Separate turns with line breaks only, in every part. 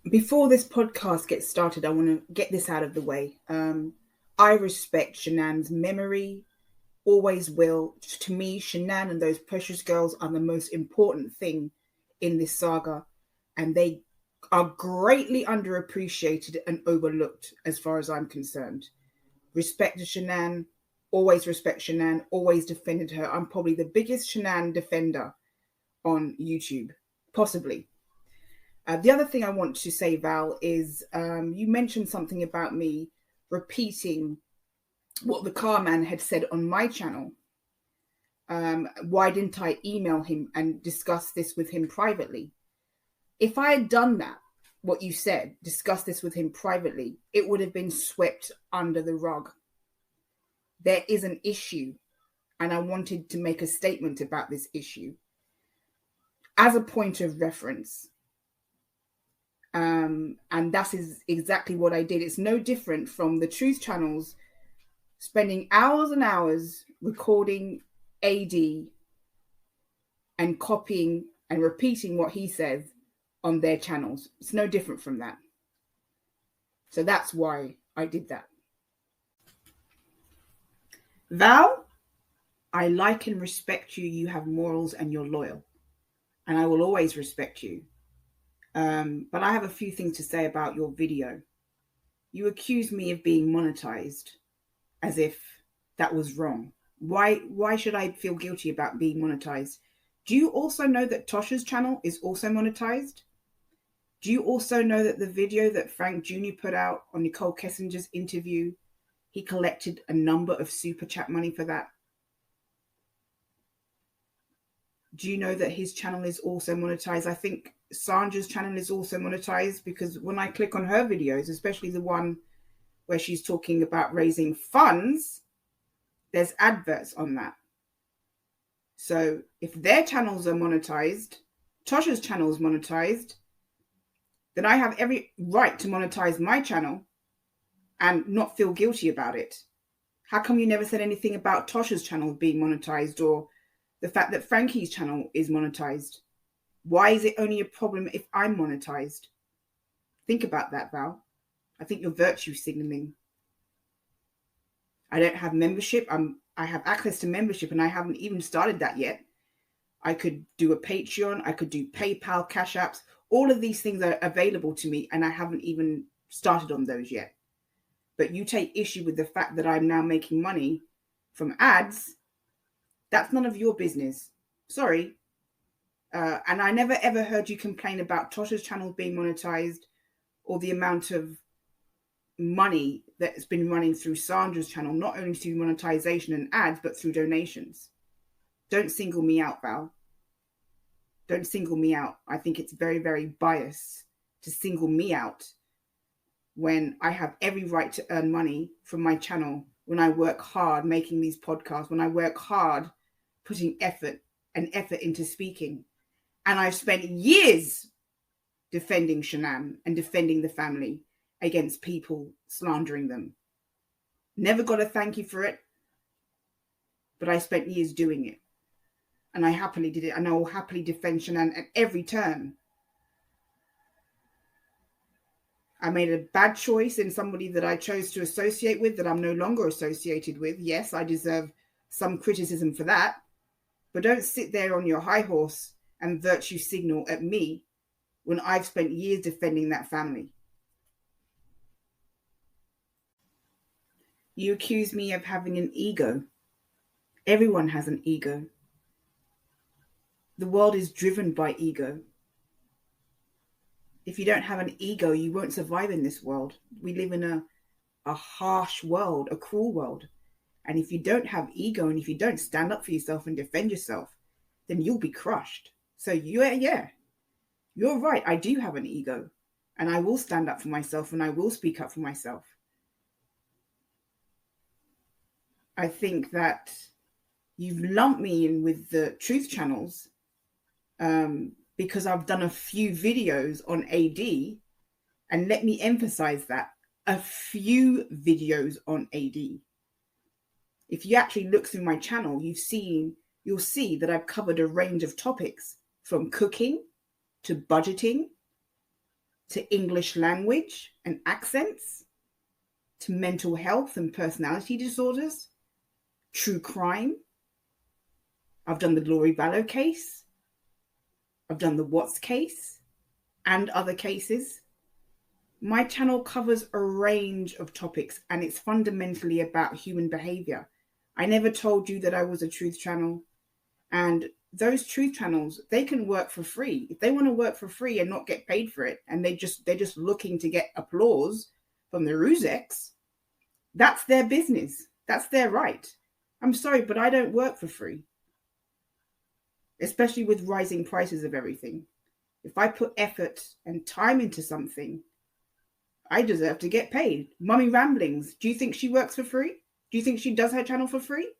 Before this podcast gets started, I want to get this out of the way. I respect Shanann's memory, always will. To me, Shanann and those precious girls are the most important thing in this saga, and they are greatly underappreciated and overlooked as far as I'm concerned. Respect to Shanann, always respect Shanann, always defended her. I'm probably the biggest Shanann defender on YouTube, possibly. The other thing I want to say, Val, is you mentioned something about me repeating what the car man had said on my channel. Why didn't I email him and discuss this with him privately? If I had done that, what you said, discuss this with him privately, it would have been swept under the rug. There is an issue, and I wanted to make a statement about this issue as a point of reference. And that is exactly what I did. It's no different from the truth channels spending hours and hours recording AD and copying and repeating what he says on their channels. It's no different from that. So that's why I did that. Val, I like and respect you. You have morals and you're loyal. And I will always respect you. But I have a few things to say about your video. You accused me of being monetized as if that was wrong. Why should I feel guilty about being monetized? Do you also know that Tosha's channel is also monetized? Do you also know that the video that Frank Jr. put out on Nicole Kessinger's interview, he collected a number of super chat money for that? Do you know that his channel is also monetized? I think Sandra's channel is also monetized because when I click on her videos, especially the one where she's talking about raising funds, there's adverts on that. So if their channels are monetized, Tosha's channel is monetized, then I have every right to monetize my channel and not feel guilty about it. How come you never said anything about Tosha's channel being monetized or the fact that Frankie's channel is monetized? Why is it only a problem if I'm monetized? Think about that, Val. I think you're virtue signaling. I don't have membership. I have access to membership and I haven't even started that yet. I could do a Patreon. I could do PayPal, Cash Apps. All of these things are available to me and I haven't even started on those yet. But you take issue with the fact that I'm now making money from ads. That's none of your business. Sorry. And I never ever heard you complain about Tosha's channel being monetized or the amount of money that's been running through Sandra's channel, not only through monetization and ads, but through donations. Don't single me out, Val. Don't single me out. I think it's very, very biased to single me out when I have every right to earn money from my channel, when I work hard making these podcasts, when I work hard putting effort into speaking. And I've spent years defending Shanann and defending the family against people slandering them. Never got a thank you for it, but I spent years doing it. And I happily did it, and I will happily defend Shanann at every turn. I made a bad choice in somebody that I chose to associate with that I'm no longer associated with. Yes, I deserve some criticism for that. But don't sit there on your high horse and virtue signal at me when I've spent years defending that family. You accuse me of having an ego. Everyone has an ego. The world is driven by ego. If you don't have an ego, you won't survive in this world. We live in a harsh world, a cruel world. And if you don't have ego and if you don't stand up for yourself and defend yourself, then you'll be crushed. So yeah, you're right. I do have an ego and I will stand up for myself and I will speak up for myself. I think that you've lumped me in with the truth channels because I've done a few videos on AD, and let me emphasize that, a few videos on AD. If you actually look through my channel, you'll see that I've covered a range of topics from cooking to budgeting to English language and accents, to mental health and personality disorders, true crime. I've done the Lori Vallow case. I've done the Watts case and other cases. My channel covers a range of topics, and it's fundamentally about human behavior. I never told you that I was a truth channel. And those truth channels, they can work for free. If they want to work for free and not get paid for it, and they're just looking to get applause from the Rusex, that's their business. That's their right. I'm sorry, but I don't work for free. Especially with rising prices of everything. If I put effort and time into something, I deserve to get paid. Mummy Ramblings, do you think she works for free? Do you think she does her channel for free?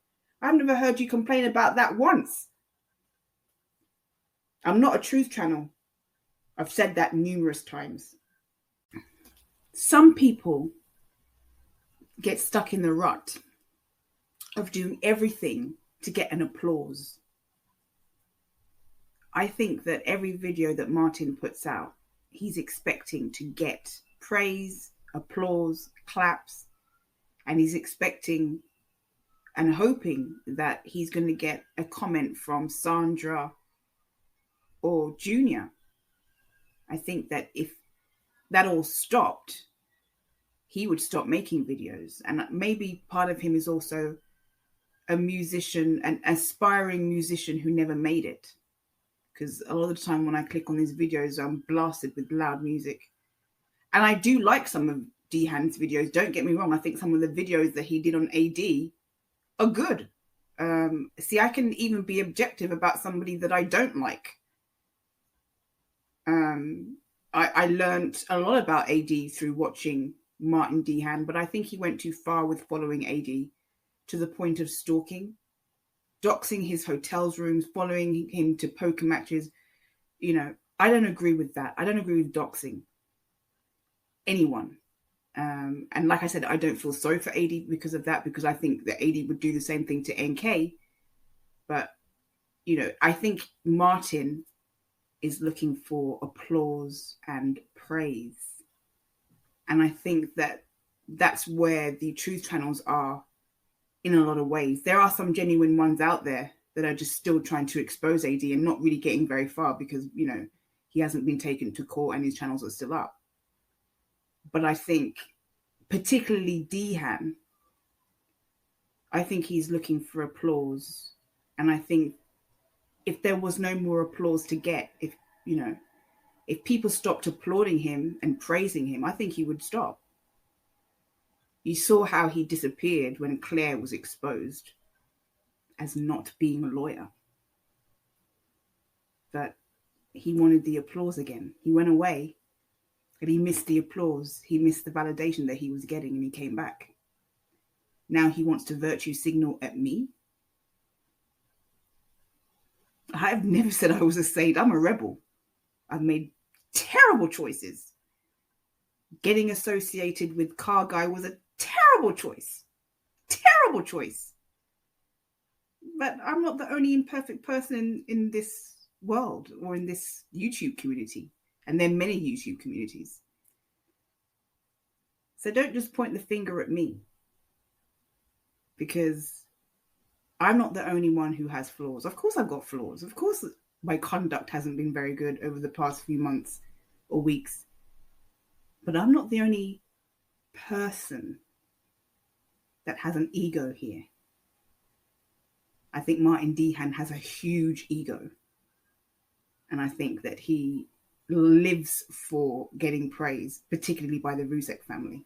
I've never heard you complain about that once. I'm not a truth channel. I've said that numerous times. Some people get stuck in the rut of doing everything to get an applause. I think that every video that Martin puts out, he's expecting to get praise, applause, claps, and he's expecting and hoping that he's going to get a comment from Sandra or Junior. I think that if that all stopped, he would stop making videos. And maybe part of him is also a musician, an aspiring musician who never made it. Because a lot of the time when I click on these videos, I'm blasted with loud music. And I do like some of Deehan's videos. Don't get me wrong. I think some of the videos that he did on AD are good. See, I can even be objective about somebody that I don't like. I learned a lot about AD through watching Martin Deehan, but I think he went too far with following AD to the point of stalking, doxing his hotel's rooms, following him to poker matches. You know, I don't agree with that. I don't agree with doxing anyone. And like I said, I don't feel sorry for AD because of that, because I think that AD would do the same thing to NK. But, you know, I think Martin is looking for applause and praise. And I think that that's where the truth channels are in a lot of ways. There are some genuine ones out there that are just still trying to expose AD and not really getting very far because, you know, he hasn't been taken to court and his channels are still up. But I think particularly Deehan, I think he's looking for applause. And I think if there was no more applause to get, if, you know, if people stopped applauding him and praising him, I think he would stop. You saw how he disappeared when Claire was exposed as not being a lawyer. But he wanted the applause again. He went away and he missed the applause. He missed the validation that he was getting, and he came back. Now he wants to virtue signal at me. I've never said I was a saint. I'm a rebel. I've made terrible choices. Getting associated with Car Guy was a terrible choice. Terrible choice. But I'm not the only imperfect person in this world or in this YouTube community. And there are many YouTube communities. So don't just point the finger at me. Because I'm not the only one who has flaws. Of course I've got flaws. Of course my conduct hasn't been very good over the past few months or weeks. But I'm not the only person that has an ego here. I think Martin Deehan has a huge ego. And I think that he lives for getting praise, particularly by the Rusek family.